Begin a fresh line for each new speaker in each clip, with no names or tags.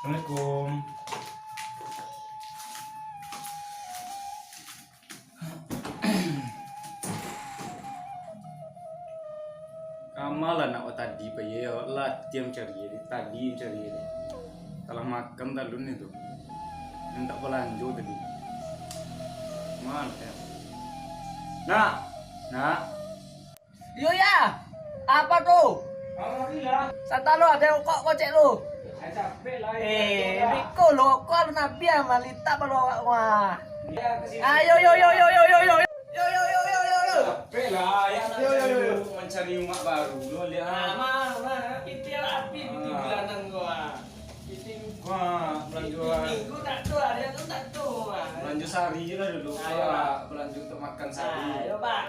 Assalamualaikum. Kamalan nak tadi pa ye lah tiam cari ye tadi cari ye. Kalau makan talun itu. Minta pelanjo tadi. Mana? Nak, nak.
Yo ya, apa tuh?
Apa bilang?
Santa lo ada kok kocek lo.
Saya capek lah.
Biko lo, kok lo nabi malita baru wah.
Ya, kesini.
Ayo yo yo yo yo yo yo. Yo yo yo yo yo yo.
Capek lah ya.
Yo, yo, yo.
Mencari mak baru lo lihat.
Mana? Itu yang api di bulanan gua. Itu
Wah, belanja.
minggu tak tuh, ada tuh tak tuh.
Belanja sehari aja lah dulu.
Ayo, Pak.
Belanja untuk makan sehari.
Ayo pak.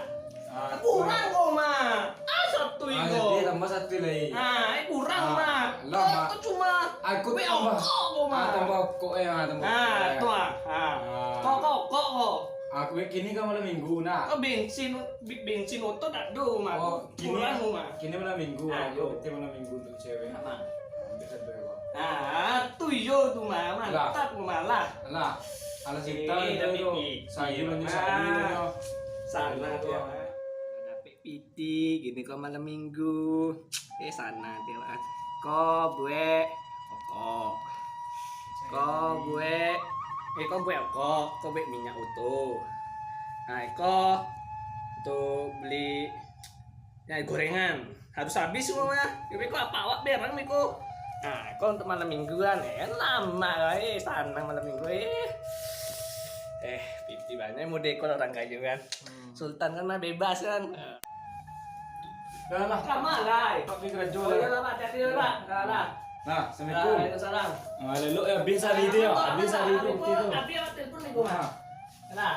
Ah,
Kurang kok mah. Satu
Ah,
itu.
dia tambah satu lagi.
Kurang
Ah,
mah.
lah, Mak.
Kok cuma.
Aku
Weh,
tambah.
kok mah.
Tambah kok tambah.
Tuh kok.
Aku kini kan malam minggu nak.
Kok bensin auto tak do mah.
Oh, kini
Kurang mah.
kini malam minggu.
Ayo.
Aku malam minggu untuk cewek.
Apa?
Bisa dua.
Tuh yo tuh mah mantap malah.
Lah, ala sita
tapi
itu sayur lanjut sayur.
Sana tuh. Ada piti gini kok malam minggu. Sana dia. Kok gue kok gue minyak utuh. Nah, kok untuk beli ya gorengan harus habis semuanya. Tapi kok apa awak berang Miko? Nah, kok untuk malam mingguan lama sana malam minggu piti banyak mau dekor orang kayu kan. Sultan kan mah bebas kan.
Dah lah.
Lama lah.
Pak pikir aja
Oh iya
lah.
lah, hati-hati lah. Lah.
Nah, assalamualaikum.
Waalaikumsalam.
Ah, lalu habis hari dia, habis hari itu.
Tapi apa telepon nih gua?
Nah.
Lah.